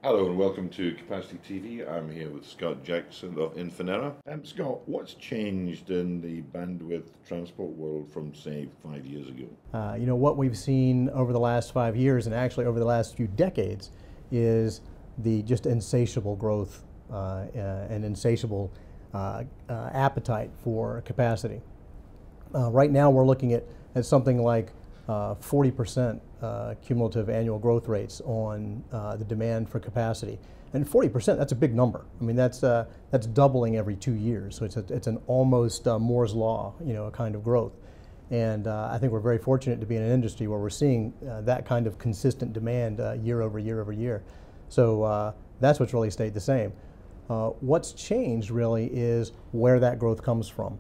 Hello and welcome to Capacity TV. I'm here with Scott Jackson of Infinera. Scott, what's changed in the bandwidth transport world from, say, 5 years ago? What we've seen over the last 5 years, and actually over the last few decades, is the just insatiable growth and insatiable appetite for capacity. Right now we're looking at something like 40% cumulative annual growth rates on the demand for capacity. And 40%, that's a big number. I mean, that's doubling every 2 years. So it's an almost Moore's Law, kind of growth. And I think we're very fortunate to be in an industry where we're seeing that kind of consistent demand year over year over year. So that's what's really stayed the same. What's changed really is where that growth comes from.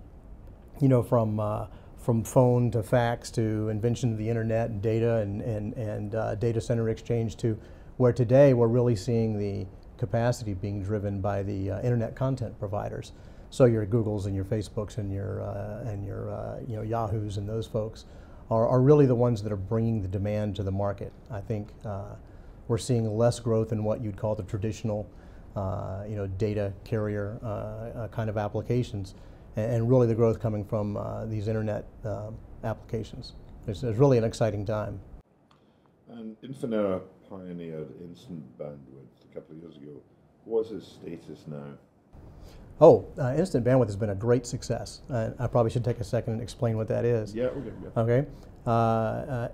From phone to fax to invention of the internet and data and data center exchange, to where today we're really seeing the capacity being driven by the internet content providers. So your Googles and your Facebooks and your Yahoos and those folks are really the ones that are bringing the demand to the market. I think we're seeing less growth in what you'd call the traditional data carrier kind of applications. And really the growth coming from these internet applications. It's really an exciting time. And Infinera pioneered instant bandwidth a couple of years ago. What's its status now? Instant bandwidth has been a great success. I probably should take a second and explain what that is. Yeah, we're good. Yeah. Okay.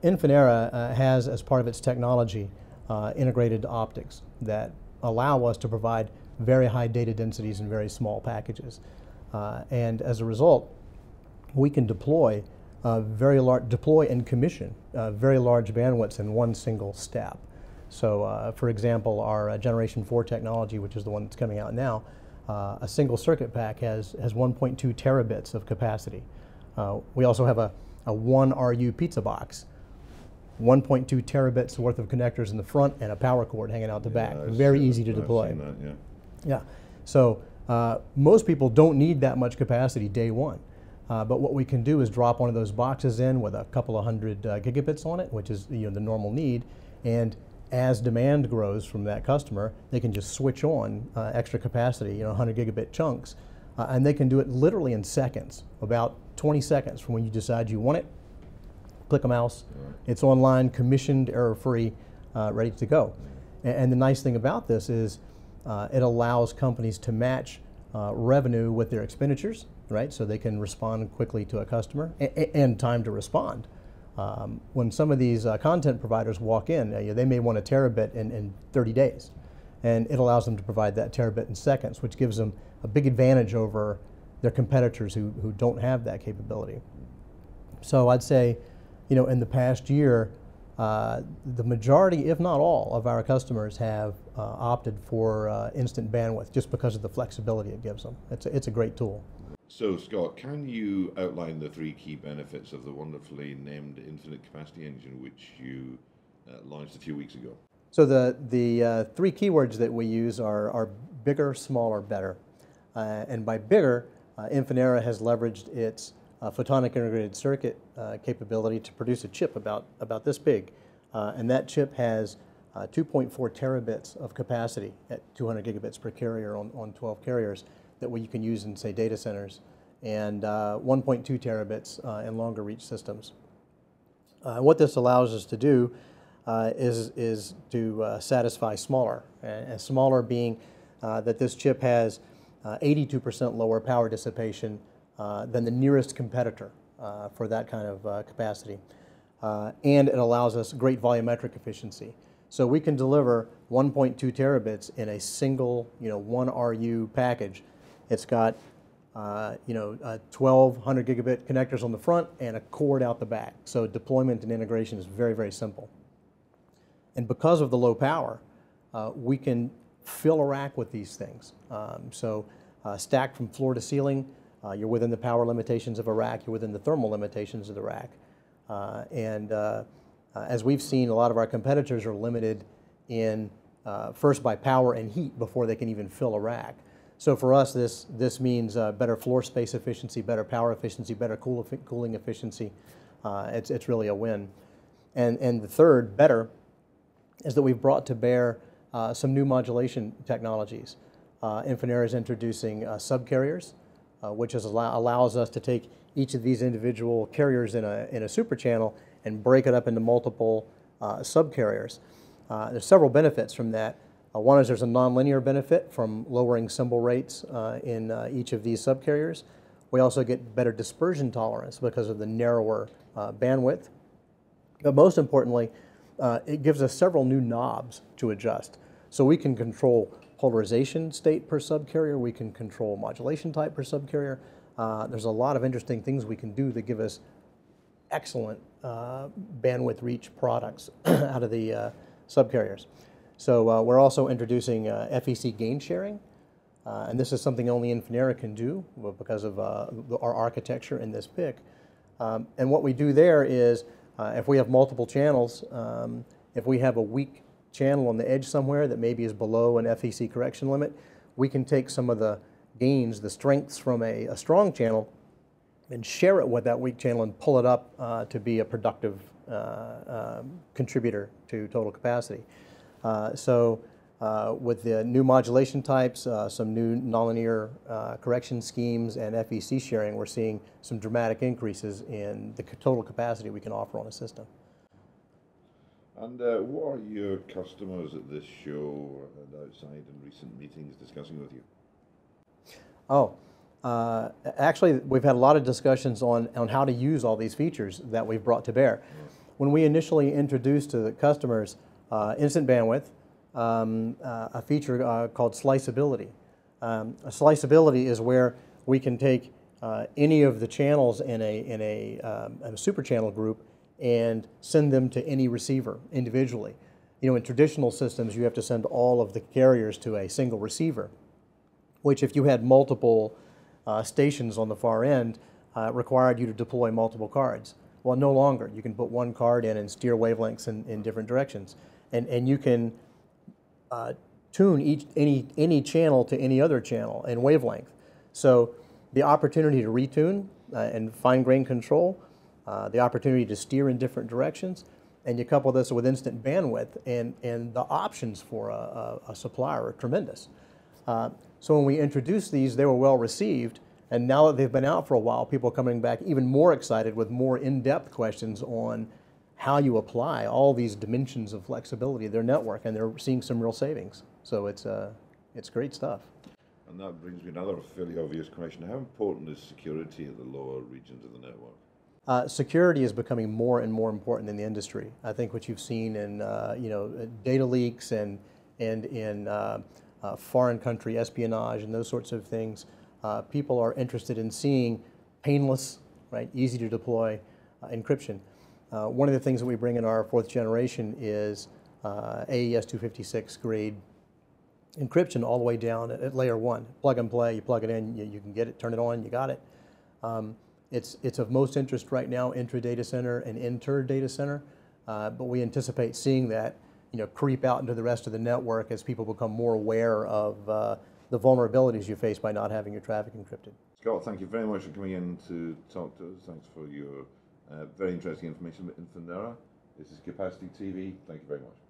Infinera has, as part of its technology, integrated optics that allow us to provide very high data densities in very small packages. And as a result, we can deploy and commission very large bandwidths in one single step. So, for example, our Generation 4 technology, which is the one that's coming out now, a single circuit pack has 1.2 terabits of capacity. We also have a 1 RU pizza box, 1.2 terabits worth of connectors in the front and a power cord hanging out the back. Very easy to deploy. I've seen that, yeah. Yeah. So most people don't need that much capacity day one. But what we can do is drop one of those boxes in with a couple of hundred gigabits on it, which is the normal need. And as demand grows from that customer, they can just switch on extra capacity, 100 gigabit chunks. And they can do it literally in seconds, about 20 seconds from when you decide you want it. Click a mouse. Right. It's online, commissioned, error-free, ready to go. And the nice thing about this is it allows companies to match revenue with their expenditures, right? So they can respond quickly to a customer and time to respond. When some of these content providers walk in, they may want a terabit in 30 days. And it allows them to provide that terabit in seconds, which gives them a big advantage over their competitors who don't have that capability. So I'd say, in the past year, the majority, if not all, of our customers have opted for instant bandwidth just because of the flexibility it gives them. It's a great tool. So, Scott, can you outline the three key benefits of the wonderfully named Infinite Capacity Engine, which you launched a few weeks ago? So the three keywords that we use are bigger, smaller, better. And by bigger, Infinera has leveraged its photonic integrated circuit capability to produce a chip about this big. And that chip has 2.4 terabits of capacity at 200 gigabits per carrier on 12 carriers that you can use in, say, data centers, and 1.2 terabits in longer reach systems. What this allows us to do is to satisfy smaller, and smaller being that this chip has 82% lower power dissipation than the nearest competitor for that kind of capacity. And it allows us great volumetric efficiency. So we can deliver 1.2 terabits in a single, 1 RU package. It's got, 1,200 gigabit connectors on the front and a cord out the back. So deployment and integration is very, very simple. And because of the low power, we can fill a rack with these things. Stacked from floor to ceiling, you're within the power limitations of a rack, you're within the thermal limitations of the rack. As we've seen, a lot of our competitors are limited in first by power and heat before they can even fill a rack. So for us, this means better floor space efficiency, better power efficiency, better cooling efficiency. It's really a win. And the third, better, is that we've brought to bear some new modulation technologies. Infinera is introducing subcarriers, which allows us to take each of these individual carriers in a super channel and break it up into multiple subcarriers. There's several benefits from that. One is there's a nonlinear benefit from lowering symbol rates in each of these subcarriers. We also get better dispersion tolerance because of the narrower bandwidth. But most importantly, it gives us several new knobs to adjust. So we can control polarization state per subcarrier, we can control modulation type per subcarrier. There's a lot of interesting things we can do that give us excellent bandwidth reach products out of the subcarriers. So we're also introducing FEC gain sharing, and this is something only Infinera can do because of our architecture in this PIC. And what we do there is, if we have multiple channels, if we have a weak channel on the edge somewhere that maybe is below an FEC correction limit, we can take some of the gains, the strengths from a strong channel and share it with that weak channel and pull it up to be a productive contributor to total capacity. With the new modulation types, some new nonlinear correction schemes, and FEC sharing, we're seeing some dramatic increases in the total capacity we can offer on a system. And what are your customers at this show and outside in recent meetings discussing with you? Actually, we've had a lot of discussions on how to use all these features that we've brought to bear. When we initially introduced to the customers instant bandwidth, a feature called sliceability. Sliceability is where we can take any of the channels in a super channel group and send them to any receiver individually. You know, in traditional systems, you have to send all of the carriers to a single receiver, which if you had multiple stations on the far end, required you to deploy multiple cards. Well, no longer. You can put one card in and steer wavelengths in different directions. And you can tune any channel to any other channel in wavelength. So the opportunity to retune and fine-grained control, the opportunity to steer in different directions, and you couple this with instant bandwidth, and the options for a supplier are tremendous. So when we introduced these, they were well received, and now that they've been out for a while, people are coming back even more excited with more in-depth questions on how you apply all these dimensions of flexibility to their network, and they're seeing some real savings. So it's great stuff. And that brings me another fairly obvious question. How important is security at the lower regions of the network? Security is becoming more and more important in the industry. I think what you've seen in data leaks and in foreign country espionage and those sorts of things, people are interested in seeing painless, right, easy to deploy encryption. One of the things that we bring in our 4th generation is AES 256 grade encryption all the way down at layer 1. Plug and play, you plug it in, you can get it, turn it on, you got it. It's of most interest right now intra-data center and inter-data center, but we anticipate seeing that creep out into the rest of the network as people become more aware of the vulnerabilities you face by not having your traffic encrypted. Scott, thank you very much for coming in to talk to us. Thanks for your very interesting information about Infinera. This is CapacityTV. Thank you very much.